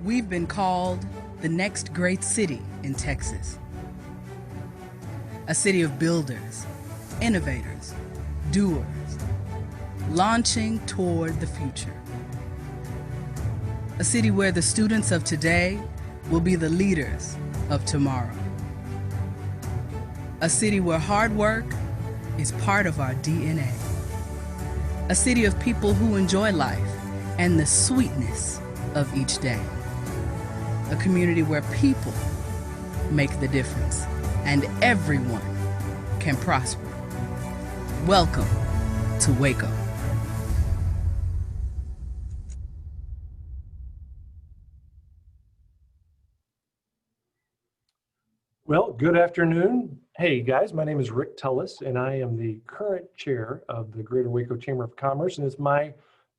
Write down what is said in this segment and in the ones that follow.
We've been called the next great city in Texas. A city of builders, innovators, doers, launching toward the future. A city where the students of today will be the leaders of tomorrow. A city where hard work is part of our DNA. A city of people who enjoy life and the sweetness of each day. A community where people make the difference and everyone can prosper. Welcome to Waco. Well, good afternoon. Hey guys, my name is Rick Tullis and I am the current chair of the Greater Waco Chamber of Commerce, and it's my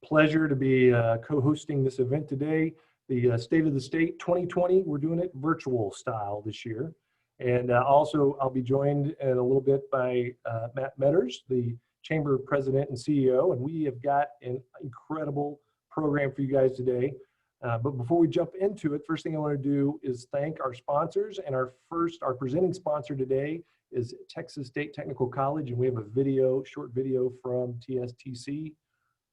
pleasure to be co-hosting this event today, the State of the State 2020. We're doing it virtual style this year. And also I'll be joined in a little bit by Matt Metters, the Chamber President and CEO, and we have got an incredible program for you guys today. But before we jump into it, first thing I want to do is thank our sponsors. And our presenting sponsor today is Texas State Technical College. And we have a short video from TSTC.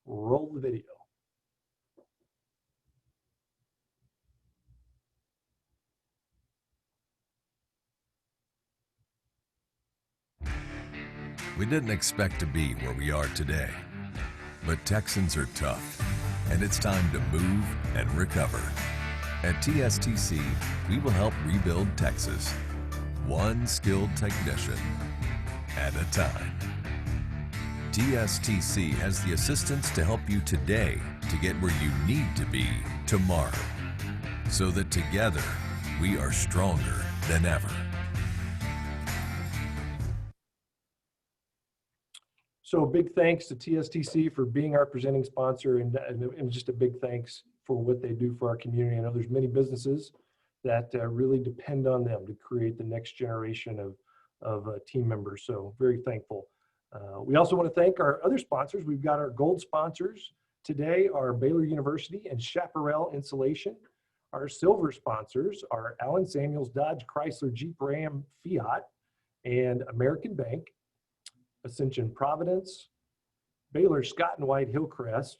Roll the video. We didn't expect to be where we are today, but Texans are tough. And it's time to move and recover. At TSTC, we will help rebuild Texas, one skilled technician at a time. TSTC has the assistance to help you today to get where you need to be tomorrow, so that together we are stronger than ever. So big thanks to TSTC for being our presenting sponsor, and just a big thanks for what they do for our community. I know there's many businesses that really depend on them to create the next generation of team members, so very thankful. We also want to thank our other sponsors. We've got our gold sponsors today are Baylor University and Chaparral Insulation. Our silver sponsors are Allen Samuels, Dodge, Chrysler, Jeep, Ram, Fiat, and American Bank. Ascension Providence, Baylor Scott and White Hillcrest,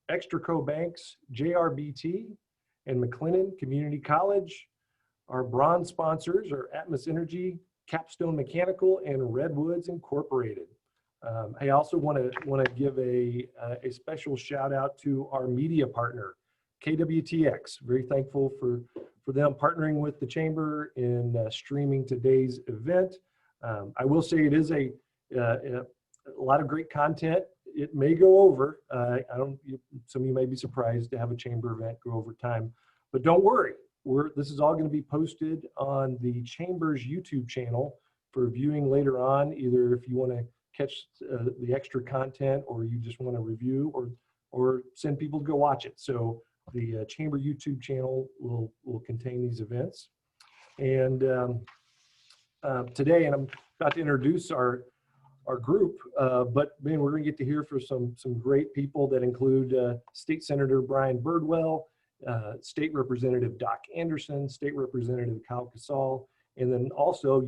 Extraco Banks, JRBT, and McLennan Community College. Our bronze sponsors are Atmos Energy, Capstone Mechanical, and Redwoods Incorporated. I also want to give a special shout out to our media partner, KWTX. Very thankful for them partnering with the Chamber in streaming today's event. I will say it is a lot of great content. It may go over. Some of you may be surprised to have a Chamber event go over time, but don't worry. This is all going to be posted on the Chamber's YouTube channel for viewing later on, either if you want to catch the extra content or you just want to review or send people to go watch it. So the Chamber YouTube channel will contain these events. And today, and I'm about to introduce our group, but man, we're going to get to hear from some great people that include State Senator Brian Birdwell, State Representative Doc Anderson, State Representative Kacal, and then also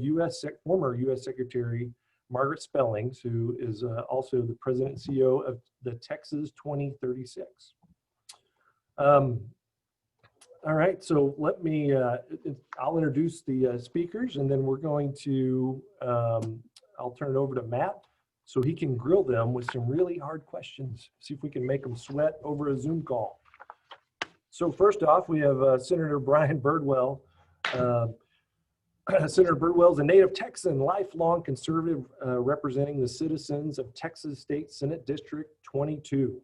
former U.S. Secretary Margaret Spellings, who is also the President and CEO of the Texas 2036. All right, so let me, I'll introduce the speakers, and then we're going to, I'll turn it over to Matt so he can grill them with some really hard questions, see if we can make them sweat over a Zoom call. So first off, we have Senator Brian Birdwell. Senator Birdwell is a native Texan, lifelong conservative, representing the citizens of Texas State Senate District 22.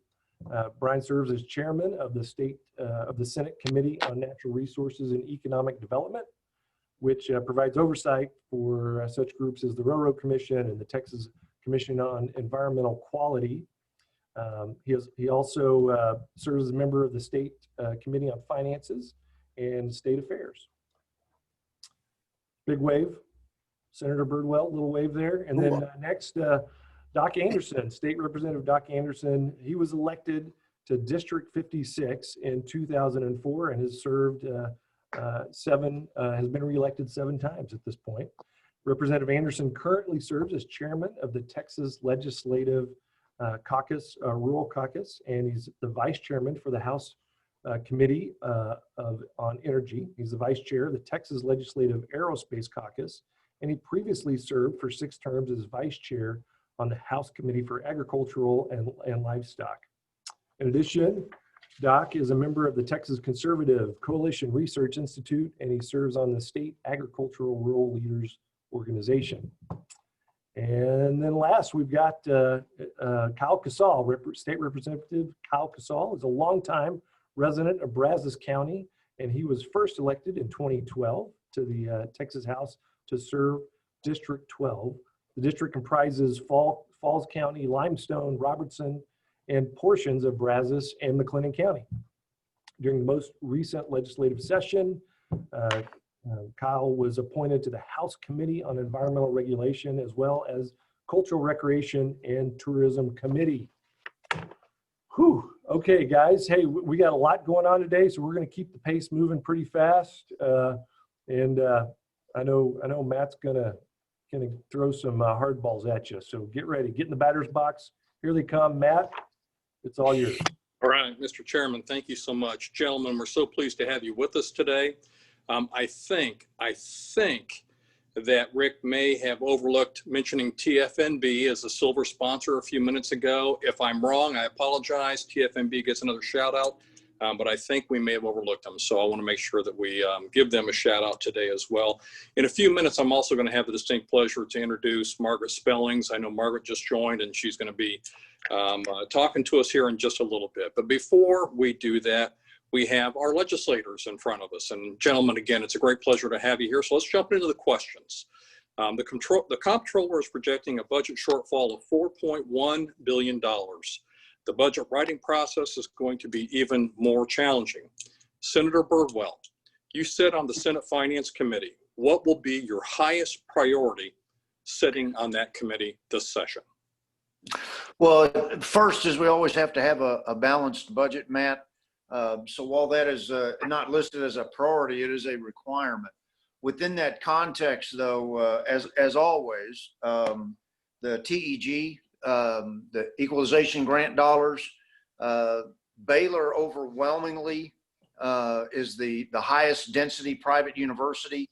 Brian serves as chairman of the Senate Committee on Natural Resources and Economic Development, which provides oversight for such groups as the Railroad Commission and the Texas Commission on Environmental Quality. He also serves as a member of the State Committee on Finances and State Affairs. Big wave, Senator Birdwell, little wave there. And then next, Doc Anderson, State Representative Doc Anderson. He was elected to District 56 in 2004 and has served has been reelected 7 times at this point. Representative Anderson currently serves as chairman of the Texas Legislative Rural Caucus, and he's the vice chairman for the House Committee on Energy. He's the vice chair of the Texas Legislative Aerospace Caucus, and he previously served for 6 terms as vice chair on the House Committee for Agricultural and Livestock. In addition, Doc is a member of the Texas Conservative Coalition Research Institute, and he serves on the State Agricultural Rural Leaders Organization. And then last, we've got Kacal, State Representative Kacal is a longtime resident of Brazos County, and he was first elected in 2012 to the Texas House to serve District 12. The district comprises Falls County, Limestone, Robertson, and portions of Brazos and McLennan County. During the most recent legislative session, Kyle was appointed to the House Committee on Environmental Regulation, as well as Cultural Recreation and Tourism Committee. Whew. Okay, guys. Hey, we got a lot going on today, so we're going to keep the pace moving pretty fast. And I know Matt's gonna throw some hard balls at you. So get ready. Get in the batter's box. Here they come. Matt, it's all yours. All right, Mr. Chairman, thank you so much. Gentlemen, we're so pleased to have you with us today. I think that Rick may have overlooked mentioning TFNB as a silver sponsor a few minutes ago. If I'm wrong, I apologize. TFNB gets another shout out, but I think we may have overlooked them. So I want to make sure that we give them a shout out today as well. In a few minutes, I'm also going to have the distinct pleasure to introduce Margaret Spellings. I know Margaret just joined, and she's going to be talking to us here in just a little bit. But before we do that, we have our legislators in front of us. And gentlemen, again, it's a great pleasure to have you here. So let's jump into the questions. The comptroller is projecting a budget shortfall of $4.1 billion. The budget writing process is going to be even more challenging. Senator Birdwell, you sit on the Senate Finance Committee. What will be your highest priority sitting on that committee this session? Well, first is we always have to have a balanced budget, Matt. So while that is not listed as a priority, it is a requirement. Within that context, though, as always, the TEG, the equalization grant dollars, Baylor overwhelmingly is the highest density private university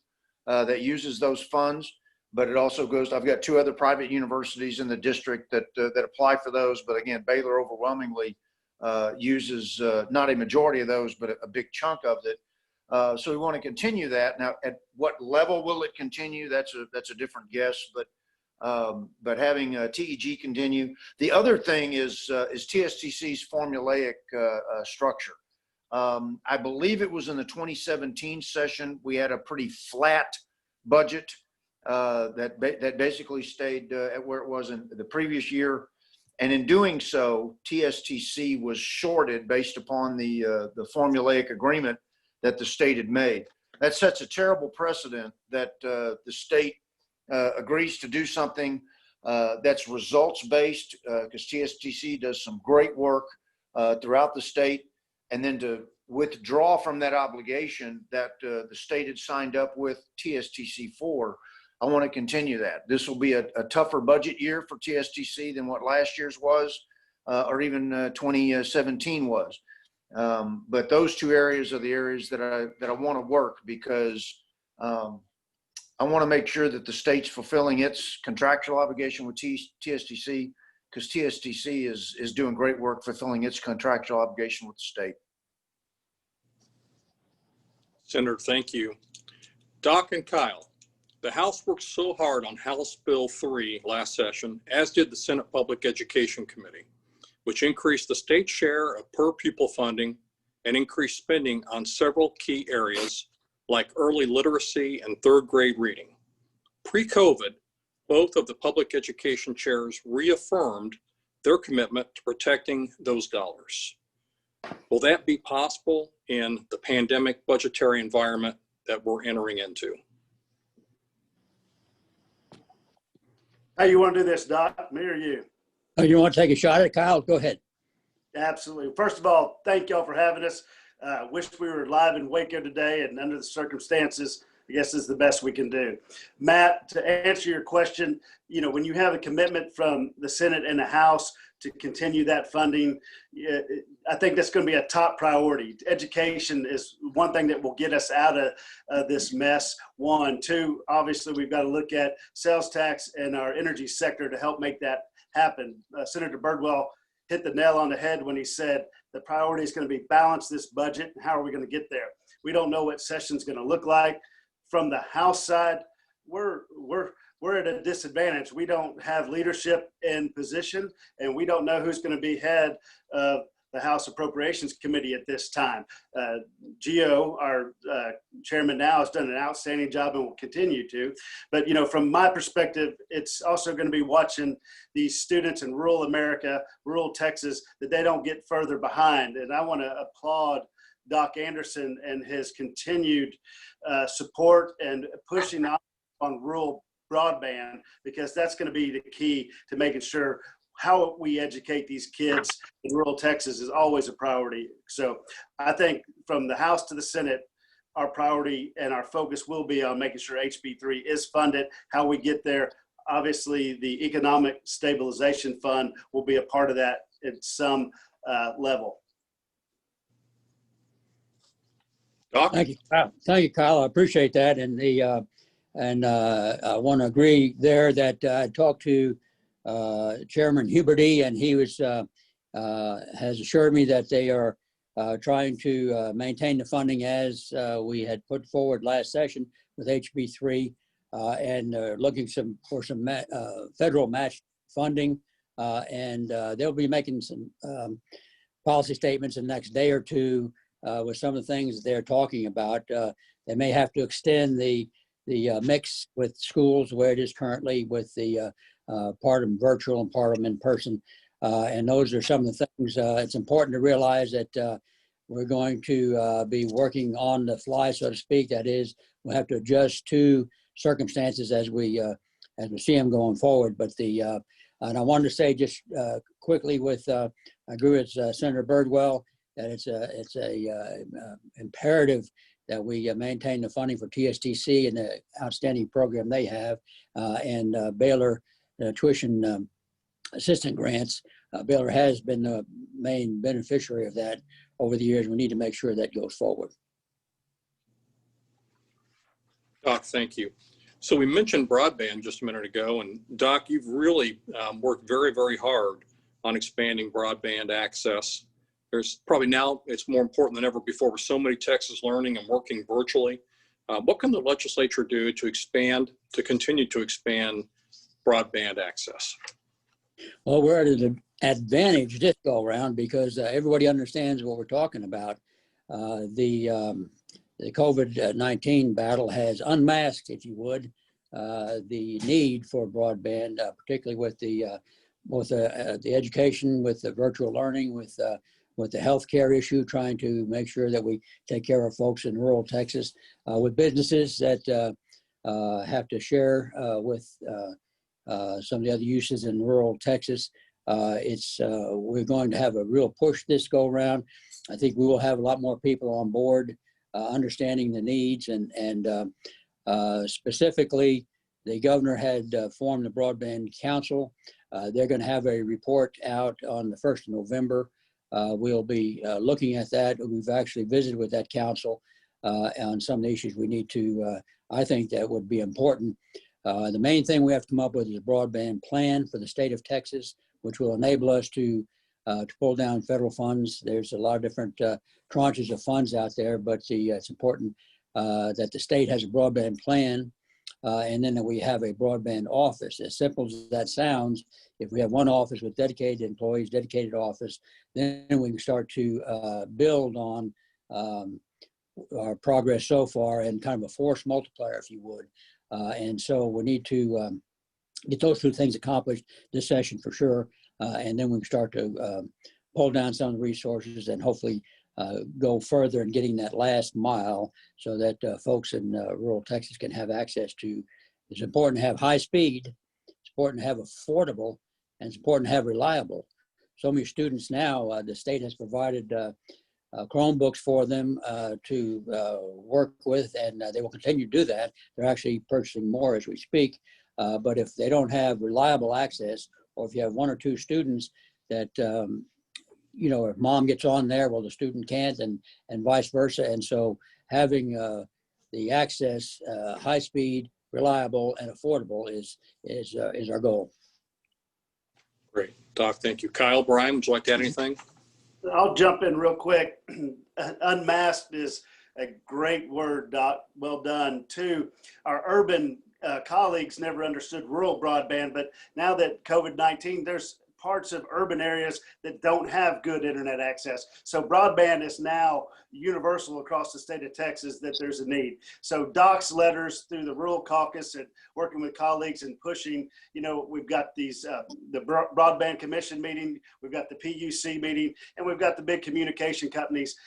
that uses those funds. But it also goes, I've got 2 other private universities in the district that apply for those. But again, Baylor overwhelmingly uses not a majority of those, but a big chunk of it. So we want to continue that. Now, at what level will it continue? That's a different guess. But having TEG continue. The other thing is TSTC's formulaic structure. I believe it was in the 2017 session we had a pretty flat budget that basically stayed at where it was in the previous year. And in doing so, TSTC was shorted based upon the formulaic agreement that the state had made. That sets a terrible precedent that the state agrees to do something that's results-based, because TSTC does some great work throughout the state, and then to withdraw from that obligation that the state had signed up with TSTC for. I want to continue that. This will be a tougher budget year for TSTC than what last year's was, or even 2017 was. But those 2 areas are the areas that I want to work, because I want to make sure that the state's fulfilling its contractual obligation with TSTC, because TSTC is doing great work fulfilling its contractual obligation with the state. Senator, thank you. Doc and Kyle. The House worked so hard on House Bill 3 last session, as did the Senate Public Education Committee, which increased the state share of per pupil funding and increased spending on several key areas like early literacy and 3rd grade reading. Pre-COVID, both of the public education chairs reaffirmed their commitment to protecting those dollars. Will that be possible in the pandemic budgetary environment that we're entering into? How you want to do this, Doc? Me or you? Oh, you want to take a shot at it, Kyle? Go ahead. Absolutely. First of all, thank y'all for having us. Wish we were live in Waco today, and under the circumstances, I guess is the best we can do. Matt, to answer your question, when you have a commitment from the Senate and the House to continue that funding, I think that's going to be a top priority. Education is one thing that will get us out of this mess. One, two, obviously we've got to look at sales tax and our energy sector to help make that happen. Senator Birdwell hit the nail on the head when he said the priority is going to be balance this budget. How are we going to get there? We don't know what session's going to look like. From the House side, we're at a disadvantage. We don't have leadership in position, and we don't know who's going to be head of the House Appropriations Committee at this time. Gio, our chairman now, has done an outstanding job and will continue to. But from my perspective, it's also going to be watching these students in rural America, rural Texas, that they don't get further behind. And I want to applaud Doc Anderson and his continued support and pushing on rural broadband, because that's going to be the key to making sure how we educate these kids in rural Texas is always a priority. So I think from the House to the Senate, our priority and our focus will be on making sure HB3 is funded. How we get there, obviously the Economic Stabilization Fund will be a part of that at some level. Doc? Thank you, Kyle. Thank you, Kyle. I appreciate that. And I want to agree there that I talked to Chairman Huberty, and he has assured me that they are trying to maintain the funding as we had put forward last session with HB3, and looking for some federal match funding, and they'll be making some policy statements in the next day or two with some of the things that they're talking about. They may have to extend the mix with schools where it is currently, with the part of them virtual and part of them in person. And those are some of the things. It's important to realize that we're going to be working on the fly, so to speak. That is, we'll have to adjust to circumstances as we see them going forward. But and I wanted to say just quickly I agree with Senator Birdwell that it's a imperative that we maintain the funding for TSTC and the outstanding program they have, and Baylor tuition assistant grants. Baylor has been the main beneficiary of that over the years. We need to make sure that goes forward. Doc, thank you. So we mentioned broadband just a minute ago, and Doc, you've really worked very, very hard on expanding broadband access. There's probably now it's more important than ever before with so many Texas learning and working virtually. What can the legislature do to continue to expand broadband access? Well, we're at an advantage this go around because everybody understands what we're talking about. The COVID-19 battle has unmasked, if you would, the need for broadband, particularly with the education, with the virtual learning, with the healthcare issue, trying to make sure that we take care of folks in rural Texas, with businesses that have to share with some of the other uses in rural Texas. We're going to have a real push this go around. I think we will have a lot more people on board, understanding the needs, and specifically, the governor had formed the Broadband Council. They're going to have a report out on the 1st of November. We'll be looking at that. We've actually visited with that council on some of the issues we need to, I think that would be important. The main thing we have to come up with is a broadband plan for the state of Texas, which will enable us to pull down federal funds. There's a lot of different tranches of funds out there, but it's important that the state has a broadband plan, and then that we have a broadband office. As simple as that sounds, if we have one office with dedicated employees, dedicated office, then we can start to build on our progress so far and kind of a force multiplier, if you would. And so we need to get those two things accomplished this session for sure. And then we can start to pull down some of the resources and hopefully go further in getting that last mile so that folks in rural Texas can have access to. It's important to have high speed, it's important to have affordable, and it's important to have reliable. so many students now. The state has provided Chromebooks for them to work with, and they will continue to do that. They're actually purchasing more as we speak. But if they don't have reliable access, or if you have one or two students that, if mom gets on there, well, the student can't, and vice versa. And so having the access, high speed, reliable, and affordable is our goal. Great. Doc, thank you. Kyle, Brian, would you like to add anything? I'll jump in real quick. Unmasked is a great word, Doc. Well done. Two, our urban colleagues never understood rural broadband, but now that COVID-19, there's parts of urban areas that don't have good internet access. So broadband is now universal across the state of Texas, that there's a need. So Doc's letters through the Rural Caucus and working with colleagues and pushing, we've got these, the Broadband Commission meeting, we've got the PUC meeting, and we've got the big communication companies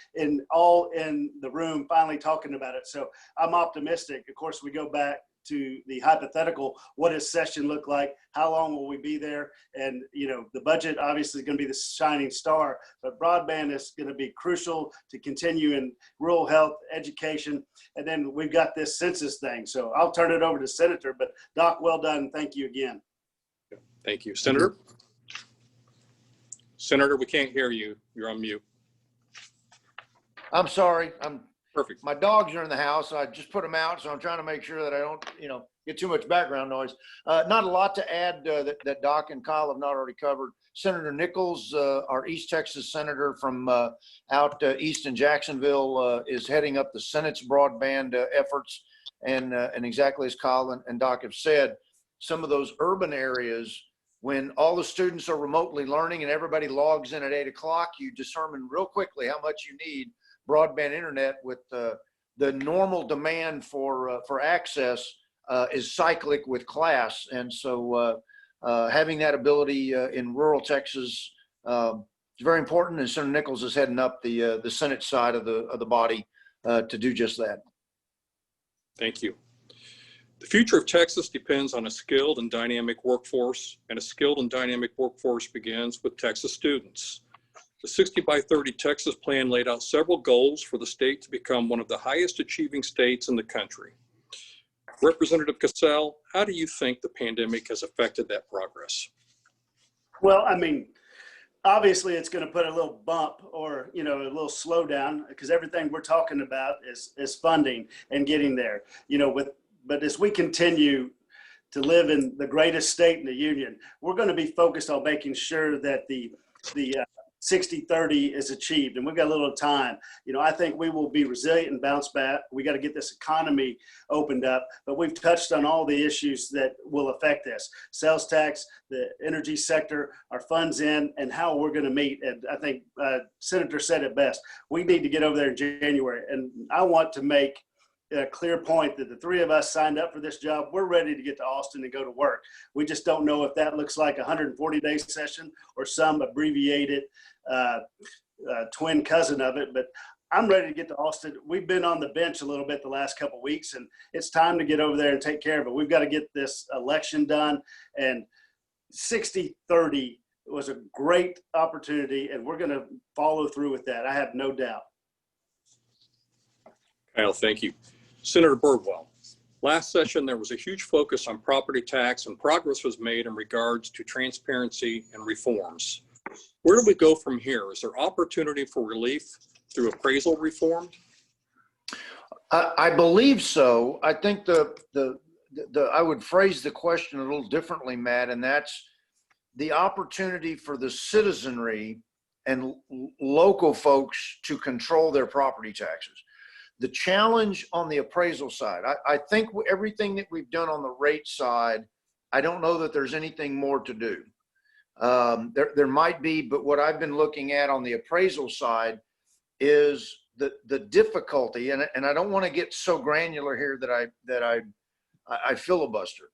all in the room finally talking about it. So I'm optimistic. Of course, we go back to the hypothetical, what does session look like? How long will we be there? And, the budget obviously is going to be the shining star, but broadband is going to be crucial to continue in rural health, education. And then we've got this census thing. So I'll turn it over to Senator, but Doc, well done. Thank you again. Thank you. Senator? Senator, we can't hear you. You're on mute. I'm sorry. Perfect. My dogs are in the house. I just put them out, so I'm trying to make sure that I don't, get too much background noise. Not a lot to add that Doc and Kyle have not already covered. Senator Nichols, our East Texas senator from out east in Jacksonville, is heading up the Senate's broadband efforts. And exactly as Kyle and Doc have said, some of those urban areas, when all the students are remotely learning and everybody logs in at 8 o'clock, you determine real quickly how much you need broadband internet. With the normal demand for access is cyclic with class, and so having that ability in rural Texas is very important. And Senator Nichols is heading up the Senate side of the body to do just that. Thank you. The future of Texas depends on a skilled and dynamic workforce, and a skilled and dynamic workforce begins with Texas students. The 60 by 30 Texas plan laid out several goals for the state to become one of the highest achieving states in the country. Representative Kacal, how do you think the pandemic has affected that progress? Well, obviously it's going to put a little bump or, a little slowdown, because everything we're talking about is funding and getting there, but as we continue to live in the greatest state in the union, we're going to be focused on making sure that the 60-30 is achieved, and we've got a little time. I think we will be resilient and bounce back. We got to get this economy opened up, but we've touched on all the issues that will affect this: sales tax, the energy sector, our funds in, and how we're going to meet. And I think Senator said it best. We need to get over there in January, and I want to make a clear point that the three of us signed up for this job. We're ready to get to Austin and go to work. We just don't know if that looks like a 140-day session or some abbreviated twin cousin of it, but I'm ready to get to Austin. We've been on the bench a little bit the last couple of weeks, and it's time to get over there and take care of it. We've got to get this election done, and 60-30 was a great opportunity, and we're going to follow through with that. I have no doubt. Kyle, thank you. Senator Birdwell, last session there was a huge focus on property tax, and progress was made in regards to transparency and reforms. Where do we go from here? Is there opportunity for relief through appraisal reform? I believe so. I think I would phrase the question a little differently, Matt, and that's the opportunity for the citizenry and local folks to control their property taxes. The challenge on the appraisal side, I think everything that we've done on the rate side, I don't know that there's anything more to do. There might be, but what I've been looking at on the appraisal side is the difficulty, and I don't want to get so granular here that I filibuster.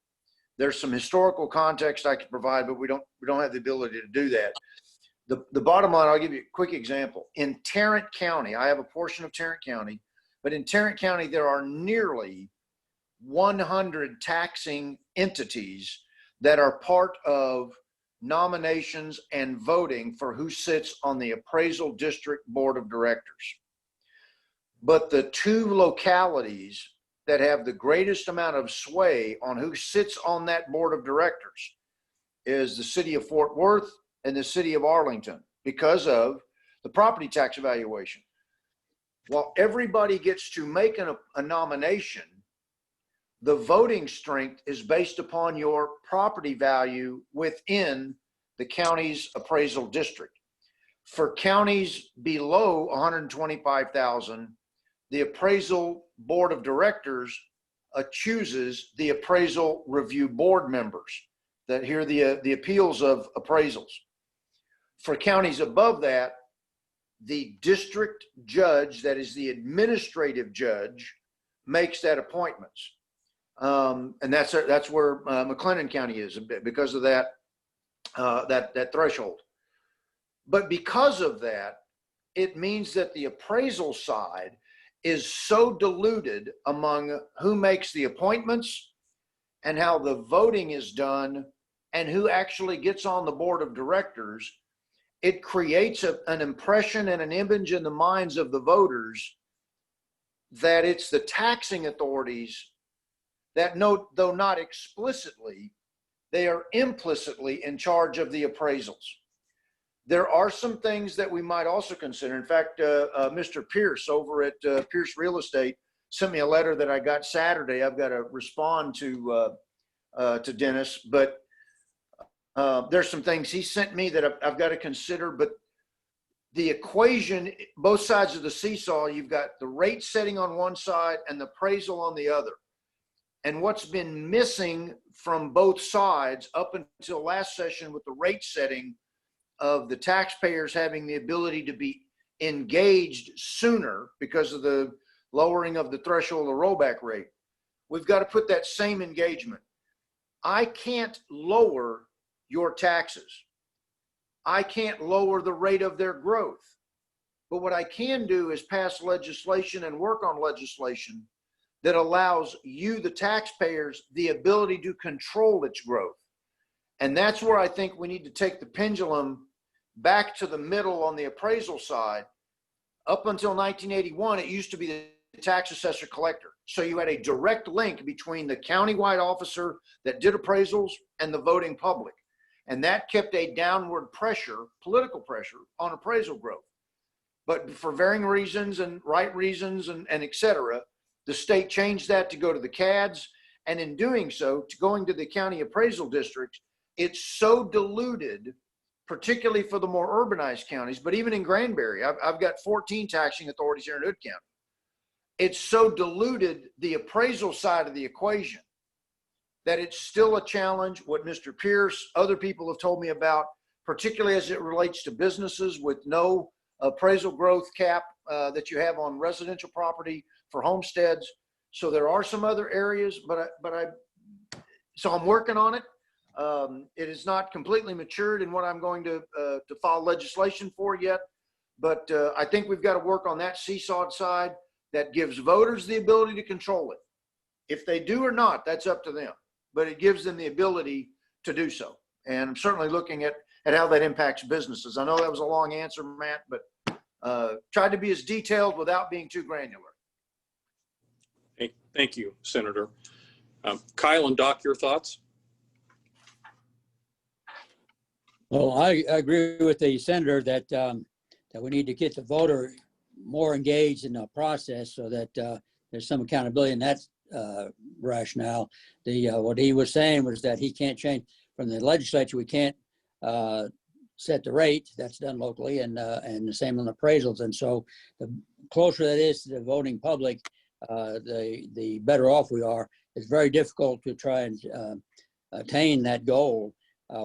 There's some historical context I could provide, but we don't have the ability to do that. The bottom line, I'll give you a quick example. In Tarrant County, I have a portion of Tarrant County, but in Tarrant County, there are nearly 100 taxing entities that are part of nominations and voting for who sits on the appraisal district board of directors. But the two localities that have the greatest amount of sway on who sits on that board of directors is the city of Fort Worth and the city of Arlington, because of the property tax evaluation. While everybody gets to make a nomination, the voting strength is based upon your property value within the county's appraisal district. For counties below 125,000, the appraisal board of directors chooses the appraisal review board members that hear the appeals of appraisals. For counties above that, the district judge, that is the administrative judge, makes that appointments. And that's where McLennan County is, because of that threshold. But because of that, it means that the appraisal side is so diluted among who makes the appointments and how the voting is done and who actually gets on the board of directors. It creates an impression and an image in the minds of the voters that it's the taxing authorities that, though not explicitly, they are implicitly in charge of the appraisals. There are some things that we might also consider. In fact, Mr. Pierce over at Pierce Real Estate sent me a letter that I got Saturday. I've got to respond to Dennis, but there's some things he sent me that I've got to consider. But the equation, both sides of the seesaw, you've got the rate setting on one side and the appraisal on the other. And what's been missing from both sides up until last session with the rate setting of the taxpayers having the ability to be engaged sooner because of the lowering of the threshold of rollback rate, we've got to put that same engagement. I can't lower your taxes. I can't lower the rate of their growth. But what I can do is pass legislation and work on legislation that allows you, the taxpayers, the ability to control its growth. And that's where I think we need to take the pendulum back to the middle on the appraisal side. Up until 1981, it used to be the tax assessor collector. So you had a direct link between the countywide officer that did appraisals and the voting public. And that kept a downward pressure, political pressure, on appraisal growth. But for varying reasons and right reasons and et cetera, the state changed that to go to the CADs. And in doing so, to going to the county appraisal districts, it's so diluted, particularly for the more urbanized counties, but even in Granbury, I've got 14 taxing authorities here in Hood County. It's so diluted the appraisal side of the equation that it's still a challenge. What Mr. Pierce, other people have told me about, particularly as it relates to businesses with no appraisal growth cap that you have on residential property for homesteads. So there are some other areas, so I'm working on it. It is not completely matured in what I'm going to file legislation for yet, but I think we've got to work on that seesaw side that gives voters the ability to control it. If they do or not, that's up to them, but it gives them the ability to do so. And I'm certainly looking at how that impacts businesses. I know that was a long answer, Matt, but tried to be as detailed without being too granular. Thank you, Senator. Kyle and Doc, your thoughts? Well, I agree with the senator that that we need to get the voter more engaged in the process so that there's some accountability in that rationale. What he was saying was that he can't change from the legislature. We can't set the rate. That's done locally, and the same on appraisals. And so the closer that is to the voting public, the better off we are. It's very difficult to try and attain that goal.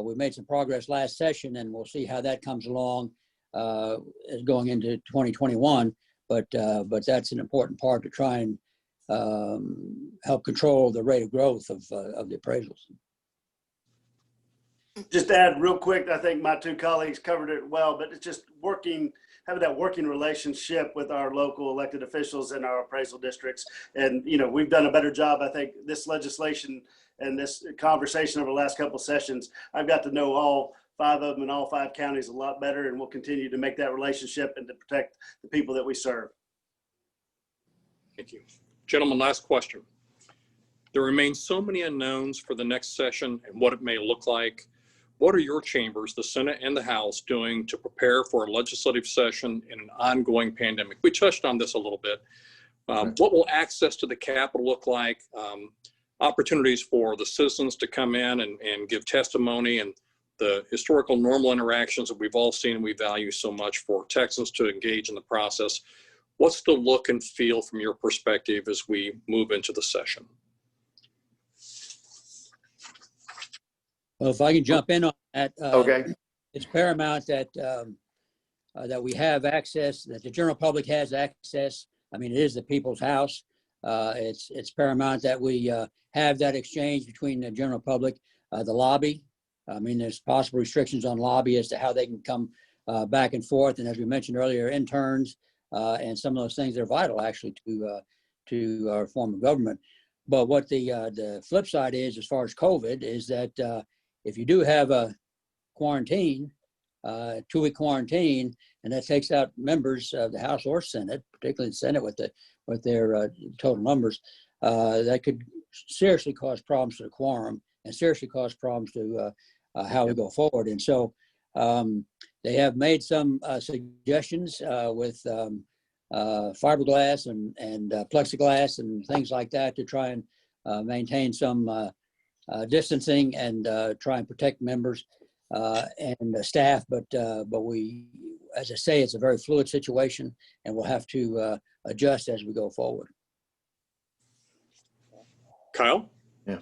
We made some progress last session, and we'll see how that comes along going into 2021. But that's an important part to try and help control the rate of growth of the appraisals. Just to add real quick, I think my two colleagues covered it well, but it's just having that working relationship with our local elected officials in our appraisal districts. And, we've done a better job. I think this legislation and this conversation over the last couple of sessions, I've got to know all 5 of them in all 5 counties a lot better, and we'll continue to make that relationship and to protect the people that we serve. Thank you. Gentlemen, last question. There remain so many unknowns for the next session and what it may look like. What are your chambers, the Senate and the House, doing to prepare for a legislative session in an ongoing pandemic? We touched on this a little bit. What will access to the Capitol look like? Opportunities for the citizens to come in and give testimony, and the historical normal interactions that we've all seen and we value so much for Texans to engage in the process. What's the look and feel from your perspective as we move into the session? Well, if I can jump in on that, Okay. it's paramount that that we have access, that the general public has access. I mean, it is the people's house. It's paramount that we have that exchange between the general public, the lobby. I mean, there's possible restrictions on lobby as to how they can come back and forth. And as we mentioned earlier, interns and some of those things are vital actually to our form of government. But what the flip side is, as far as COVID, is that if you do have a quarantine, 2-week quarantine, and that takes out members of the House or Senate, particularly the Senate with their total numbers, that could seriously cause problems to the quorum and seriously cause problems to how we go forward. And so they have made some suggestions with fiberglass and plexiglass and things like that to try and maintain some distancing and try and protect members and staff. But we, as I say, it's a very fluid situation, and we'll have to adjust as we go forward. Kyle? Yeah.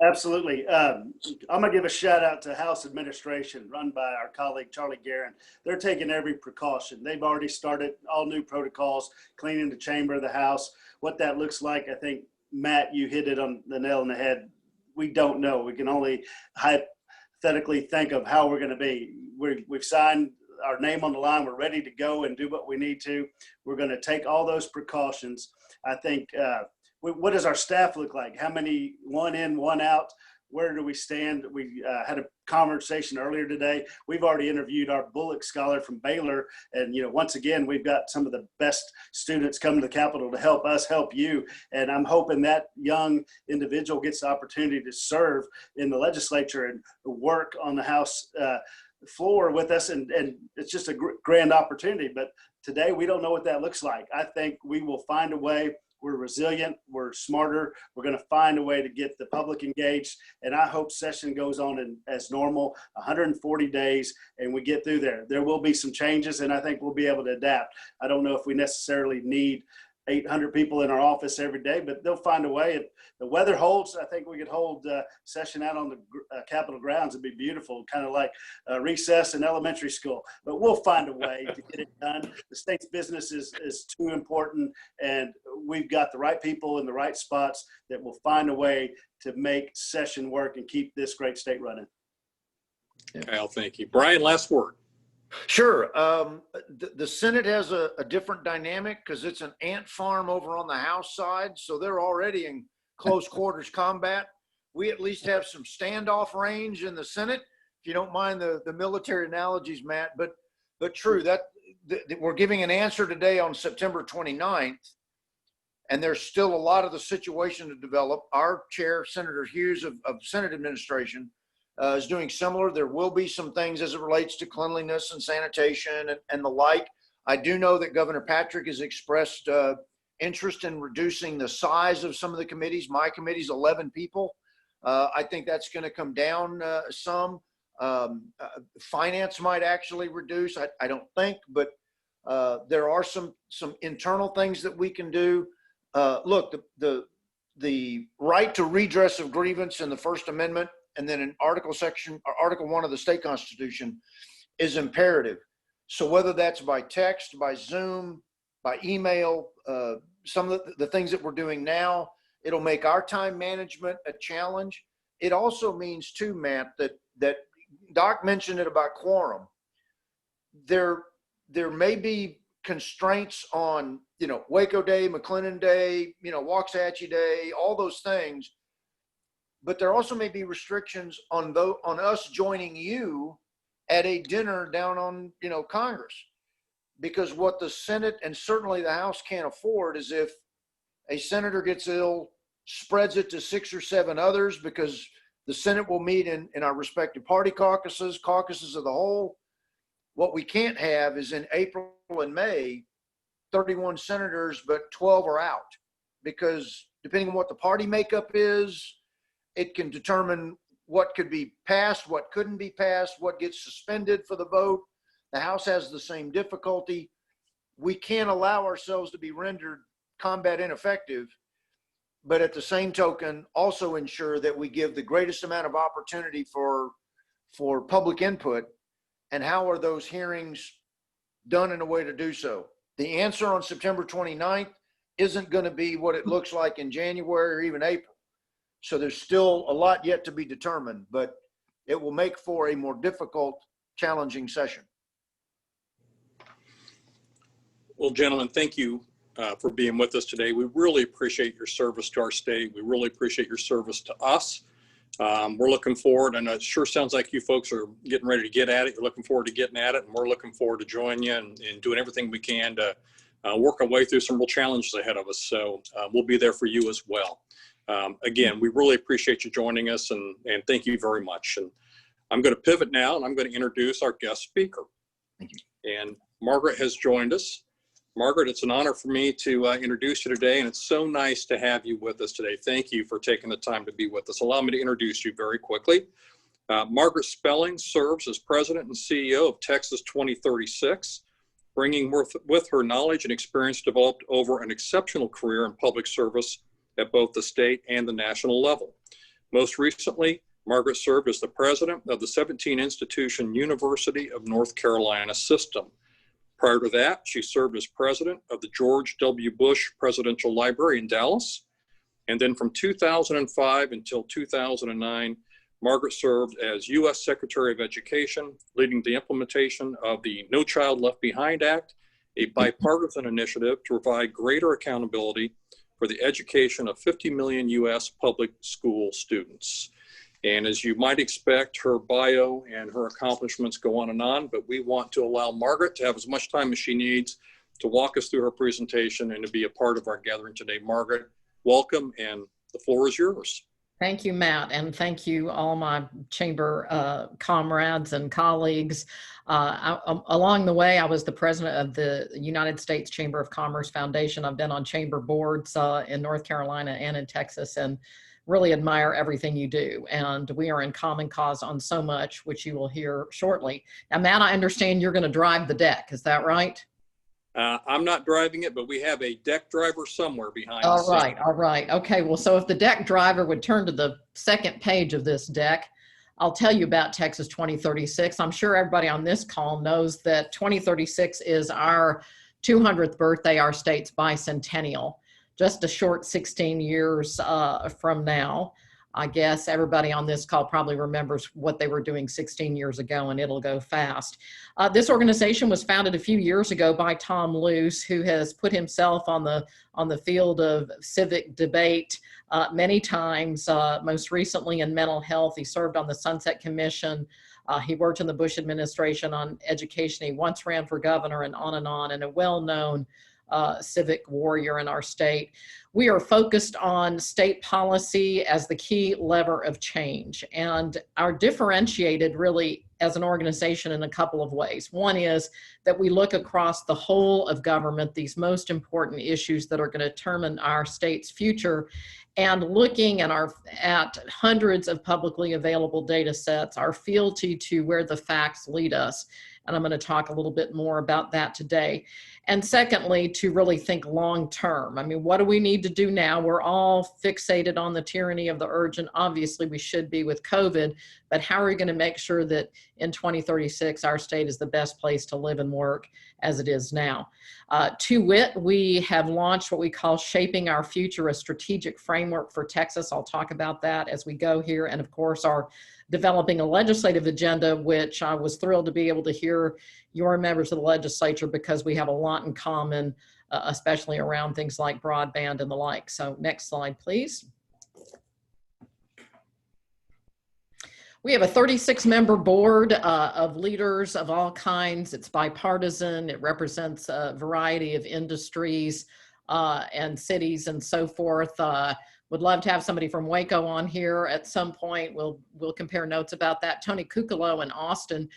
Absolutely. I'm going to give a shout out to House administration run by our colleague, Charlie Guerin. They're taking every precaution. They've already started all new protocols, cleaning the chamber of the House. What that looks like, I think, Matt, you hit it on the nail on the head. We don't know. We can only hypothetically think of how we're going to be. We've signed our name on the line. We're ready to go and do what we need to. We're going to take all those precautions. I think, what does our staff look like? How many one in, one out? Where do we stand? We had a conversation earlier today. We've already interviewed our Bullock Scholar from Baylor. And, once again, we've got some of the best students coming to the Capitol to help us help you. And I'm hoping that young individual gets the opportunity to serve in the legislature and work on the House floor with us. And it's just a grand opportunity. But today, we don't know what that looks like. I think we will find a way. We're resilient, we're smarter, we're going to find a way to get the public engaged, and I hope session goes on as normal, 140 days, and we get through there. There will be some changes, and I think we'll be able to adapt. I don't know if we necessarily need 800 people in our office every day, but they'll find a way. If the weather holds, I think we could hold session out on the Capitol grounds. It'd be beautiful, kind of like recess in elementary school. But we'll find a way to get it done. The state's business is too important, and we've got the right people in the right spots that will find a way to make session work and keep this great state running. Kyle, thank you. Brian, last word. Sure. The Senate has a different dynamic because it's an ant farm over on the House side. So they're already in close quarters combat. We at least have some standoff range in the Senate, if you don't mind the military analogies, Matt. But true, that we're giving an answer today on September 29th, and there's still a lot of the situation to develop. Our chair, Senator Hughes of Senate administration, is doing similar. There will be some things as it relates to cleanliness and sanitation and the like. I do know that Governor Patrick has expressed interest in reducing the size of some of the committees. My committee's 11 people. I think that's going to come down some. Finance might actually reduce. I don't think, but there are some internal things that we can do. Look, the right to redress of grievance in the First Amendment and then in Article 1 of the state constitution is imperative. So whether that's by text, by Zoom, by email, some of the things that we're doing now, it'll make our time management a challenge. It also means too, Matt, that Doc mentioned it about quorum. There may be constraints on, Waco Day, McLennan Day, Waxahachie Day, all those things. But there also may be restrictions on us joining you at a dinner down on, Congress. Because what the Senate and certainly the House can't afford is if a senator gets ill, spreads it to 6 or 7 others, because the Senate will meet in our respective party caucuses of the whole. What we can't have is in April and May, 31 senators, but 12 are out, because depending on what the party makeup is, it can determine what could be passed, what couldn't be passed, what gets suspended for the vote. The House has the same difficulty. We can't allow ourselves to be rendered combat ineffective, but at the same token, also ensure that we give the greatest amount of opportunity for public input. And how are those hearings done in a way to do so? The answer on September 29th isn't going to be what it looks like in January or even April. So there's still a lot yet to be determined, but it will make for a more difficult, challenging session. Well, gentlemen, thank you for being with us today. We really appreciate your service to our state. We really appreciate your service to us. We're looking forward, and it sure sounds like you folks are getting ready to get at it. You're looking forward to getting at it, and we're looking forward to joining you and doing everything we can to work our way through some real challenges ahead of us. So we'll be there for you as well. Again, we really appreciate you joining us, and thank you very much. And I'm going to pivot now, and I'm going to introduce our guest speaker. Thank you. And Margaret has joined us. Margaret, it's an honor for me to introduce you today, and it's so nice to have you with us today. Thank you for taking the time to be with us. Allow me to introduce you very quickly. Margaret Spelling serves as President and CEO of Texas 2036, bringing with her knowledge and experience developed over an exceptional career in public service at both the state and the national level. Most recently, Margaret served as the President of the 17-institution University of North Carolina system. Prior to that, she served as president of the George W. Bush Presidential Library in Dallas. And then from 2005 until 2009, Margaret served as U.S. Secretary of Education, leading the implementation of the No Child Left Behind Act, a bipartisan initiative to provide greater accountability for the education of 50 million U.S. public school students. And as you might expect, her bio and her accomplishments go on, but we want to allow Margaret to have as much time as she needs to walk us through her presentation and to be a part of our gathering today. Margaret, welcome, and the floor is yours. Thank you, Matt, and thank you all my chamber comrades and colleagues. Along the way, I was the president of the United States Chamber of Commerce Foundation. I've been on chamber boards in North Carolina and in Texas, and really admire everything you do. And we are in common cause on so much, which you will hear shortly. Now, Matt, I understand you're going to drive the deck. Is that right? I'm not driving it, but we have a deck driver somewhere behind us. All right. Okay, well, so if the deck driver would turn to the second page of this deck, I'll tell you about Texas 2036. I'm sure everybody on this call knows that 2036 is our 200th birthday, our state's bicentennial. Just a short 16 years from now. I guess everybody on this call probably remembers what they were doing 16 years ago, and it'll go fast. This organization was founded a few years ago by Tom Luce, who has put himself on the field of civic debate many times, most recently in mental health. He served on the Sunset Commission. He worked in the Bush administration on education. He once ran for governor and a well-known civic warrior in our state. We are focused on state policy as the key lever of change, and are differentiated really as an organization in a couple of ways. One is that we look across the whole of government, these most important issues that are going to determine our state's future, and looking at hundreds of publicly available data sets, our fealty to where the facts lead us. And I'm going to talk a little bit more about that today. And secondly, to really think long term. I mean, what do we need to do now? We're all fixated on the tyranny of the urgent. Obviously, we should be with COVID, but how are we going to make sure that in 2036, our state is the best place to live and work as it is now? To wit, we have launched what we call Shaping Our Future, a strategic framework for Texas. I'll talk about that as we go here. And of course, our developing a legislative agenda, which I was thrilled to be able to hear your members of the legislature, because we have a lot in common, especially around things like broadband and the like. So next slide, please. We have a 36-member board of leaders of all kinds. It's bipartisan. It represents a variety of industries and cities and so forth. Would love to have somebody from Waco on here at some point. We'll compare notes about that. Tony Kacal in Austin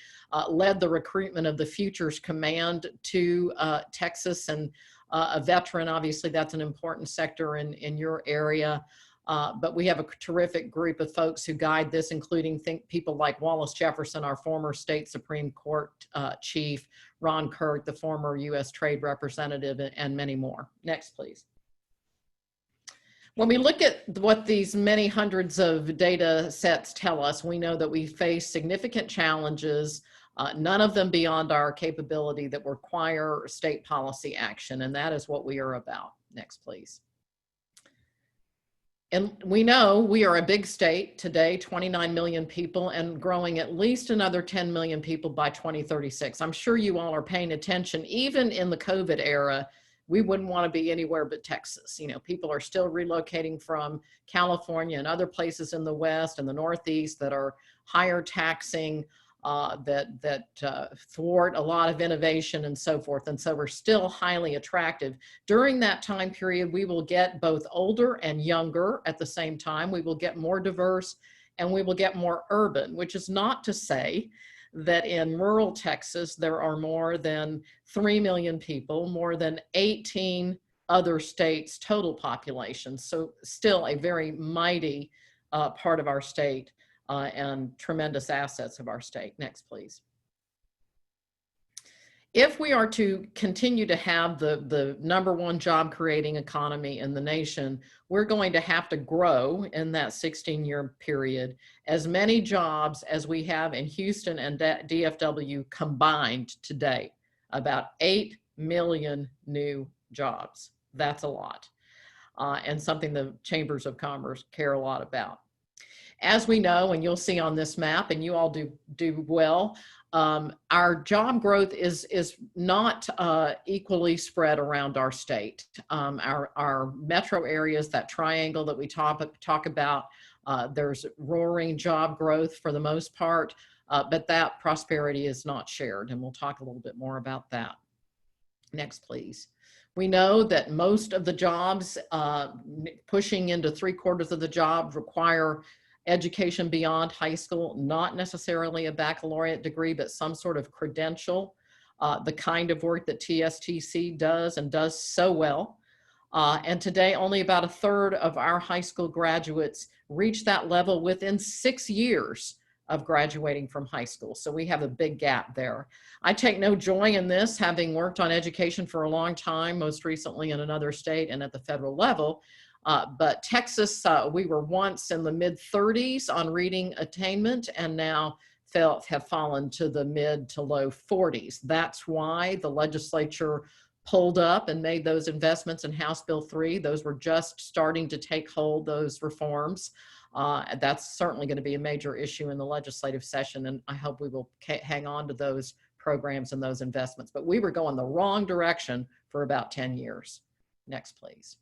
led the recruitment of the Futures Command to Texas, and a veteran. Obviously, that's an important sector in your area. But we have a terrific group of folks who guide this, including people like Wallace Jefferson, our former state Supreme Court chief, Ron Kirk, the former U.S. Trade Representative, and many more. Next, please. When we look at what these many hundreds of data sets tell us, we know that we face significant challenges, none of them beyond our capability, that require state policy action, and that is what we are about. Next, please. And we know we are a big state today, 29 million people, and growing at least another 10 million people by 2036. I'm sure you all are paying attention. Even in the COVID era, we wouldn't want to be anywhere but Texas. You know, people are still relocating from California and other places in the West and the Northeast that are higher taxing, that thwart a lot of innovation and so forth. And so we're still highly attractive. During that time period, we will get both older and younger at the same time. We will get more diverse and we will get more urban, which is not to say that in rural Texas, there are more than 3 million people, more than 18 other states' total population. So still a very mighty part of our state. And tremendous assets of our state. Next, please. If we are to continue to have the #1 job creating economy in the nation, we're going to have to grow in that 16-year period as many jobs as we have in Houston and DFW combined today. About 8 million new jobs. That's a lot. And something the chambers of commerce care a lot about. As we know, and you'll see on this map, and you all do well, our job growth is not equally spread around our state. Our metro areas, that triangle that we talk about, there's roaring job growth for the most part, but that prosperity is not shared, and we'll talk a little bit more about that. Next, please. We know that most of the jobs, pushing into 3/4 of the jobs, require education beyond high school, not necessarily a baccalaureate degree, but some sort of credential, the kind of work that TSTC does and does so well. And today, only about 1/3 of our high school graduates reach that level within 6 years of graduating from high school. So we have a big gap there. I take no joy in this, having worked on education for a long time, most recently in another state and at the federal level. But Texas, we were once in the mid-30s on reading attainment and now have fallen to the mid to low 40s. That's why the legislature pulled up and made those investments in House Bill 3. Those were just starting to take hold, those reforms. That's certainly going to be a major issue in the legislative session, and I hope we will hang on to those programs and those investments. But we were going the wrong direction for about 10 years. Next, please.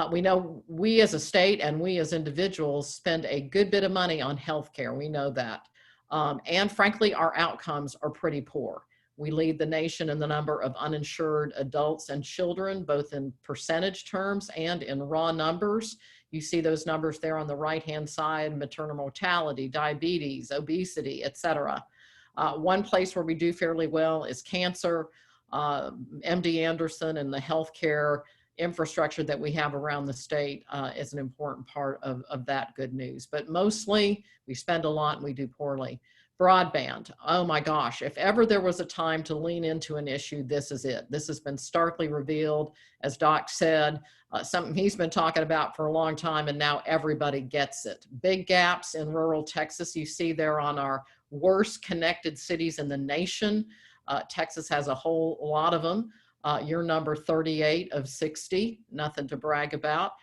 We know we as a state and we as individuals spend a good bit of money on healthcare. We know that. And frankly, our outcomes are pretty poor. We lead the nation in the number of uninsured adults and children, both in percentage terms and in raw numbers. You see those numbers there on the right-hand side: maternal mortality, diabetes, obesity, etc. One place where we do fairly well is cancer. MD Anderson and the healthcare infrastructure that we have around the state is an important part of that good news. But mostly we spend a lot and we do poorly. Broadband, oh my gosh, if ever there was a time to lean into an issue, this is it. This has been starkly revealed, as Doc said, something he's been talking about for a long time, and now everybody gets it. Big gaps in rural Texas. You see there on our worst connected cities in the nation. Texas has a whole lot of them. You're number 38 of 60, nothing to brag about.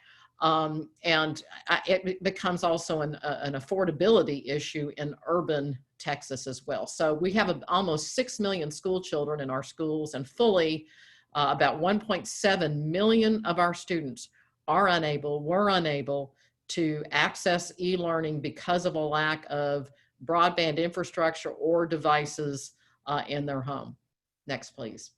And it becomes also an affordability issue in urban Texas as well. So we have almost 6 million school children in our schools, and fully about 1.7 million of our students were unable to access e-learning because of a lack of broadband infrastructure or devices in their home. Next, please.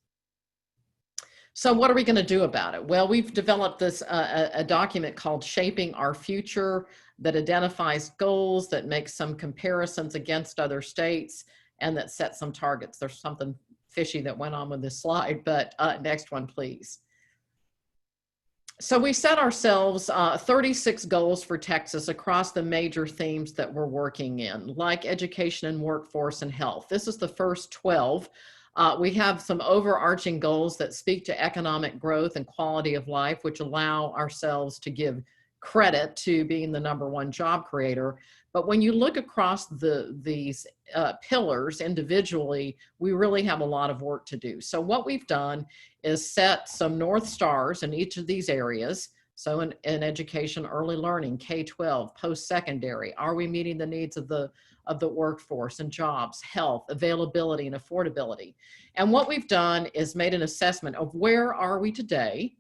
So what are we going to do about it? Well, we've developed this a document called Shaping Our Future that identifies goals, that makes some comparisons against other states, and that sets some targets. There's something fishy that went on with this slide, but next one, please. So we set ourselves 36 goals for Texas across the major themes that we're working in, like education and workforce and health. This is the first 12. We have some overarching goals that speak to economic growth and quality of life, which allow ourselves to give credit to being the #1 job creator. But when you look across these pillars individually, we really have a lot of work to do. So what we've done is set some North Stars in each of these areas. So in education, early learning, K-12, post-secondary, are we meeting the needs of the workforce and jobs, health, availability, and affordability? And what we've done is made an assessment of where are we today.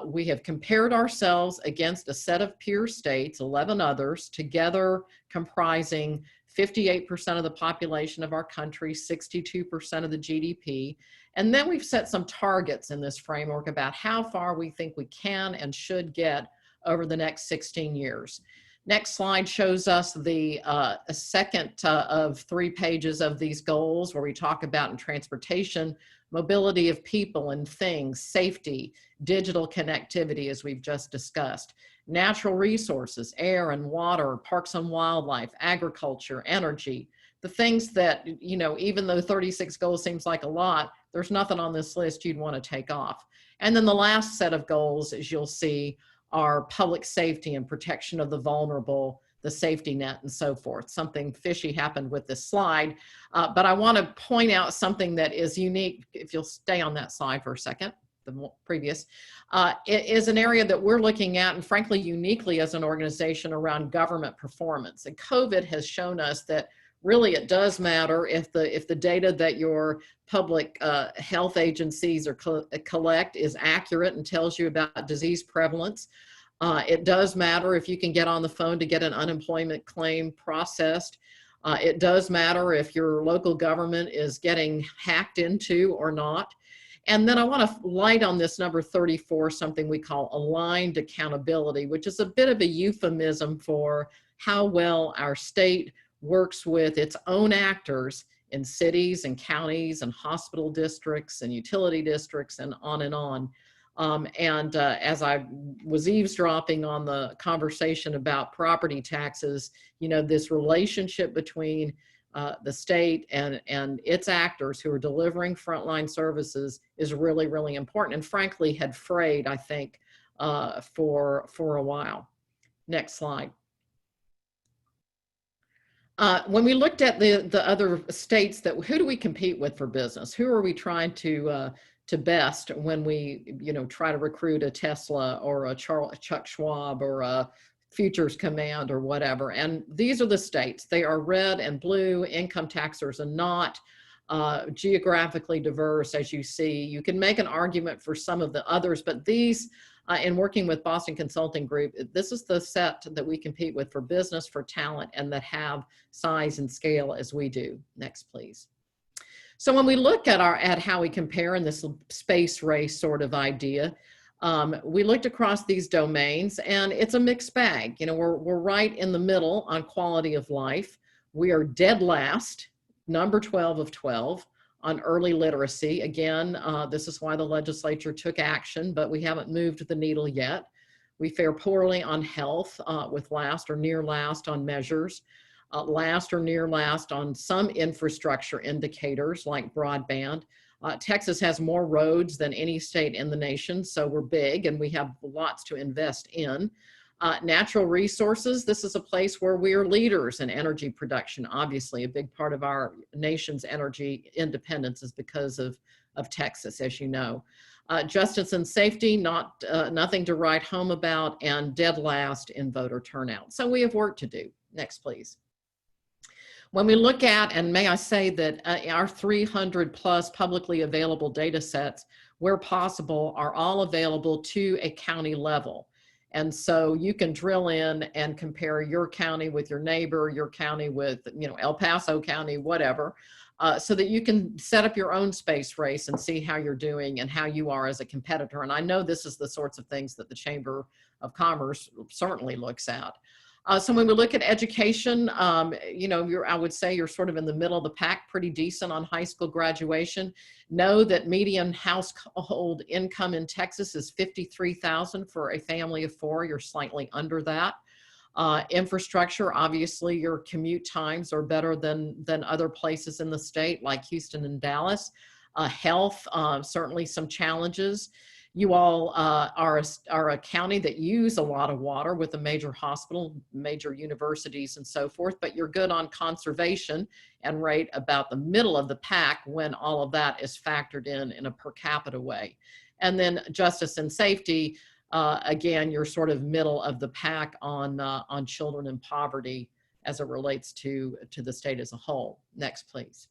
We have compared ourselves against a set of peer states, 11 others, together comprising 58% of the population of our country, 62% of the GDP. And then we've set some targets in this framework about how far we think we can and should get over the next 16 years. Next slide shows us the second of 3 pages of these goals, where we talk about in transportation, mobility of people and things, safety, digital connectivity, as we've just discussed, natural resources, air and water, parks and wildlife, agriculture, energy, the things that, you know, even though 36 goals seems like a lot, there's nothing on this list you'd want to take off. And then the last set of goals, as you'll see, are public safety and protection of the vulnerable, the safety net, and so forth. Something fishy happened with this slide, but I want to point out something that is unique. If you'll stay on that slide for a second, the previous, it is an area that we're looking at, and frankly, uniquely as an organization, around government performance. And COVID has shown us that really it does matter if the data that your public health agencies collect is accurate and tells you about disease prevalence. It does matter if you can get on the phone to get an unemployment claim processed. It does matter if your local government is getting hacked into or not. And then I want to light on this number 34, something we call aligned accountability, which is a bit of a euphemism for how well our state works with its own actors in cities and counties and hospital districts and utility districts and on and on. As I was eavesdropping on the conversation about property taxes, you know, this relationship between the state and its actors who are delivering frontline services is really, really important, and frankly had frayed, I think, for a while. Next slide. When we looked at the other states, who do we compete with for business? Who are we trying to best when we, you know, try to recruit a Tesla or a Chuck Schwab or a Futures Command or whatever? And these are the states. They are red and blue. Income taxers are not geographically diverse, as you see. You can make an argument for some of the others, but these, in working with Boston Consulting Group, this is the set that we compete with for business, for talent, and that have size and scale as we do. Next, please. So when we look at how we compare in this space race sort of idea, we looked across these domains, and it's a mixed bag. You know, we're right in the middle on quality of life. We are dead last, number 12 of 12 on early literacy. Again, this is why the legislature took action, but we haven't moved the needle yet. We fare poorly on health, with last or near last on measures. Last or near last on some infrastructure indicators like broadband. Texas has more roads than any state in the nation, so we're big and we have lots to invest in. Natural resources, this is a place where we are leaders in energy production. Obviously, a big part of our nation's energy independence is because of Texas, as you know. Justice and safety, nothing to write home about, and dead last in voter turnout. So we have work to do. Next, please. When we look at, and may I say that our 300 plus publicly available data sets, where possible, are all available to a county level. And so you can drill in and compare your county with your neighbor, your county with, you know, El Paso County, whatever, so that you can set up your own space race and see how you're doing and how you are as a competitor. And I know this is the sorts of things that the Chamber of Commerce certainly looks at. So when we look at education, you know, I would say you're sort of in the middle of the pack, pretty decent on high school graduation. Know that median household income in Texas is $53,000 for a family of 4. You're slightly under that. Infrastructure, obviously your commute times are better than other places in the state like Houston and Dallas. Health, certainly some challenges. You all are a county that use a lot of water with a major hospital, major universities and so forth, but you're good on conservation and rate about the middle of the pack when all of that is factored in a per capita way. And then justice and safety, again, you're sort of middle of the pack on children in poverty as it relates to the state as a whole. Next, please.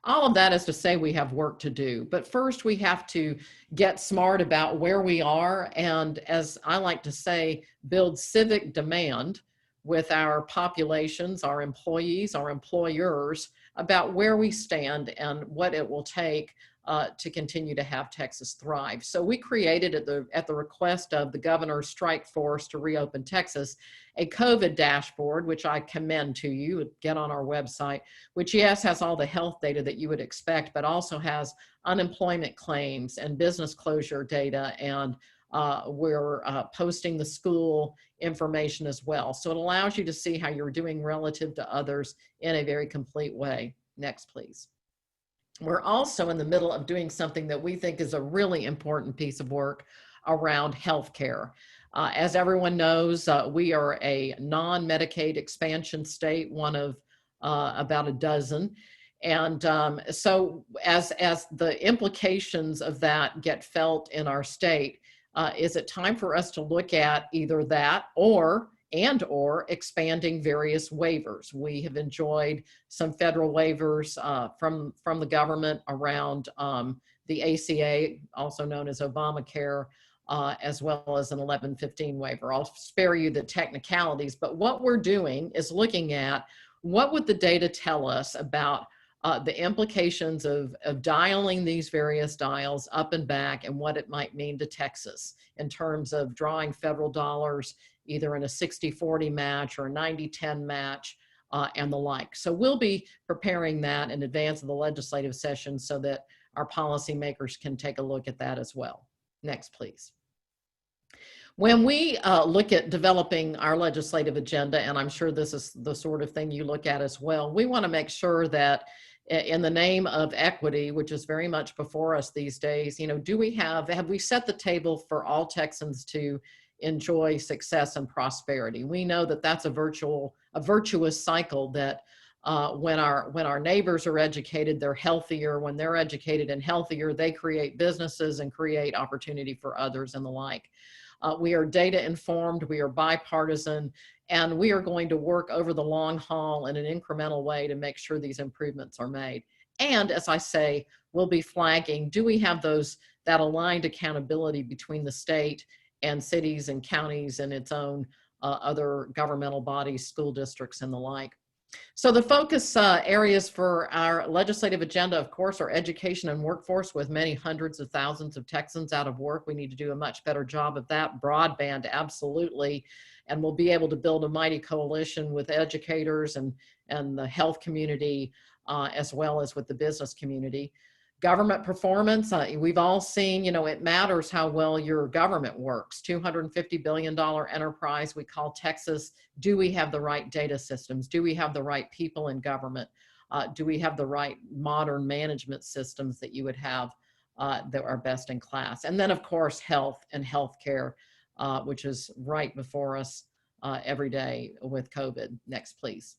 All of that is to say we have work to do, but first we have to get smart about where we are and, as I like to say, build civic demand with our populations, our employees, our employers about where we stand and what it will take to continue to have Texas thrive. So we created at the request of the governor's strike force to reopen Texas, a COVID dashboard, which I commend to you, get on our website, which yes, has all the health data that you would expect, but also has unemployment claims and business closure data, and we're posting the school information as well. So it allows you to see how you're doing relative to others in a very complete way. Next, please. We're also in the middle of doing something that we think is a really important piece of work around healthcare. As everyone knows, we are a non-Medicaid expansion state, one of about a dozen. And so as the implications of that get felt in our state, is it time for us to look at either that or expanding various waivers? We have enjoyed some federal waivers from the government around the ACA, also known as Obamacare, as well as an 1115 waiver. I'll spare you the technicalities, but what we're doing is looking at what would the data tell us about the implications of dialing these various dials up and back and what it might mean to Texas in terms of drawing federal dollars either in a 60-40 match or a 90-10 match and the like. So we'll be preparing that in advance of the legislative session so that our policymakers can take a look at that as well. Next, please. When we look at developing our legislative agenda, and I'm sure this is the sort of thing you look at as well, we want to make sure that in the name of equity, which is very much before us these days, you know, have we set the table for all Texans to enjoy success and prosperity? We know that that's a virtuous cycle that when our neighbors are educated, they're healthier. When they're educated and healthier, they create businesses and create opportunity for others and the like. We are data informed, we are bipartisan, and we are going to work over the long haul in an incremental way to make sure these improvements are made. And as I say, we'll be flagging, do we have that aligned accountability between the state and cities and counties and its own other governmental bodies, school districts, and the like. So the focus areas for our legislative agenda, of course, are education and workforce, with many hundreds of thousands of Texans out of work. We need to do a much better job of that. Broadband, absolutely. And we'll be able to build a mighty coalition with educators and the health community, as well as with the business community. Government performance, we've all seen, you know, it matters how well your government works. $250 billion enterprise we call Texas. Do we have the right data systems? Do we have the right people in government? Do we have the right modern management systems that you would have that are best in class? And then, of course, health and healthcare, which is right before us every day with COVID. Next, please.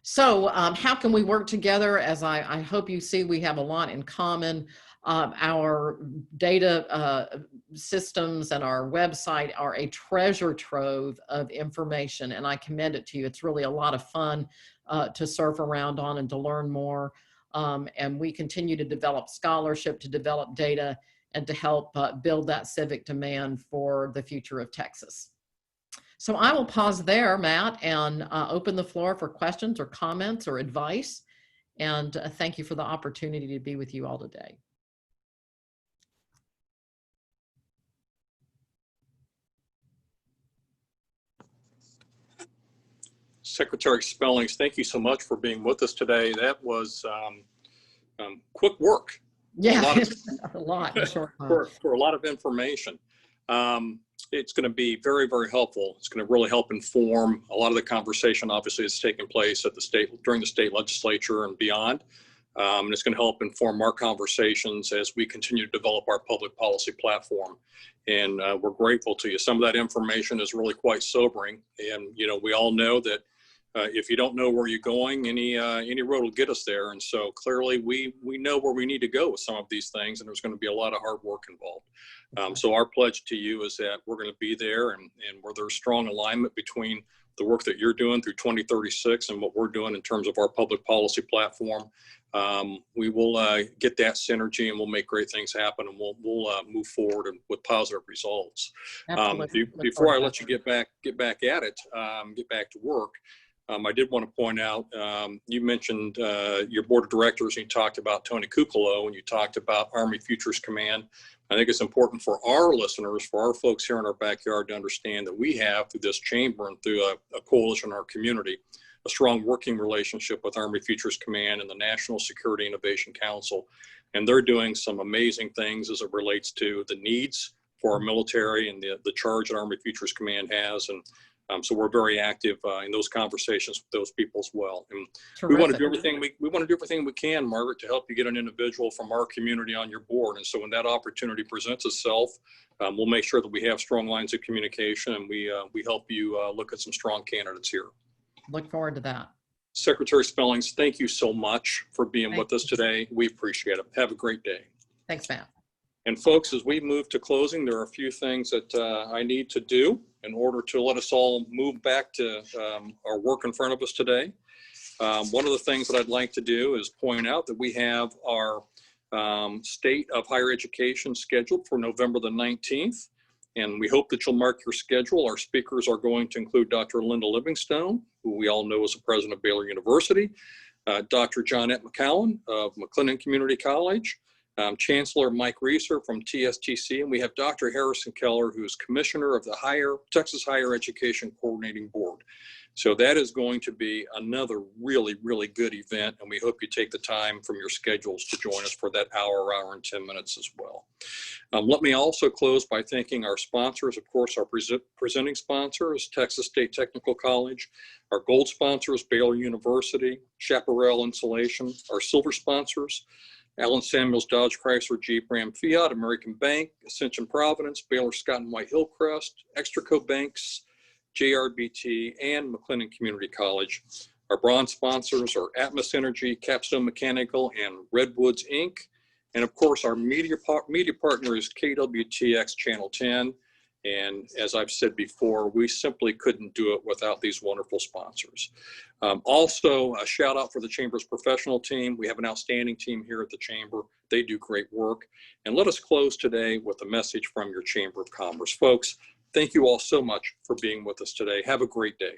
So how can we work together? As I hope you see, we have a lot in common. Our data systems and our website are a treasure trove of information, and I commend it to you. It's really a lot of fun to surf around on and to learn more. And we continue to develop scholarship, to develop data, and to help build that civic demand for the future of Texas. So I will pause there, Matt, and open the floor for questions or comments or advice. And thank you for the opportunity to be with you all today. Secretary Spellings, thank you so much for being with us today. That was quick work. Yeah, a lot for a lot of information. It's going to be very, very helpful. It's going to really help inform a lot of the conversation, obviously, that's taking place at the state during the state legislature and beyond. And it's going to help inform our conversations as we continue to develop our public policy platform. And we're grateful to you. Some of that information is really quite sobering. And, you know, we all know that if you don't know where you're going, any road will get us there. And so clearly we know where we need to go with some of these things, and there's going to be a lot of hard work involved. So our pledge to you is that we're going to be there, and where there's strong alignment between the work that you're doing through 2036 and what we're doing in terms of our public policy platform, we will get that synergy, and we'll make great things happen, and we'll move forward with positive results. Before I let you get back at it, get back to work, I did want to point out, you mentioned your board of directors, and you talked about Tony Kacal, and you talked about Army Futures Command. I think it's important for our listeners, for our folks here in our backyard, to understand that we have, through this chamber and through a coalition in our community, a strong working relationship with Army Futures Command and the National Security Innovation Council. And they're doing some amazing things as it relates to the needs for our military and the charge that Army Futures Command has. And so we're very active in those conversations with those people as well. And we want to do everything we can, Margaret, to help you get an individual from our community on your board. And so when that opportunity presents itself, we'll make sure that we have strong lines of communication, and we help you look at some strong candidates here. Look forward to that. Secretary Spellings, thank you so much for being with us today. We appreciate it. Have a great day. Thanks, Matt. And folks, as we move to closing, there are a few things that I need to do in order to let us all move back to our work in front of us today. One of the things that I'd like to do is point out that we have our State of Higher Education scheduled for November the 19th. And we hope that you'll mark your schedule. Our speakers are going to include Dr. Linda Livingstone, who we all know is the president of Baylor University, Dr. Johnette McCowan of McLennan Community College, Chancellor Mike Reeser from TSTC, and we have Dr. Harrison Keller, who is Commissioner of the Texas Higher Education Coordinating Board. So that is going to be another really, really good event, and we hope you take the time from your schedules to join us for that hour and 10 minutes as well. Let me also close by thanking our sponsors. Of course, our presenting sponsor is Texas State Technical College. Our gold sponsor is Baylor University, Chaparral Insulation. Our silver sponsors, Allen Samuels Dodge Chrysler Jeep Ram Fiat, American Bank, Ascension Providence, Baylor Scott and White Hillcrest, Extraco Banks, JRBT, and McLennan Community College. Our bronze sponsors are Atmos Energy, Capstone Mechanical, and Redwoods Inc. And of course, our media partner is KWTX Channel 10. And as I've said before, we simply couldn't do it without these wonderful sponsors. Also, a shout out for the Chamber's professional team. We have an outstanding team here at the Chamber. They do great work. And let us close today with a message from your Chamber of Commerce. Folks, thank you all so much for being with us today. Have a great day.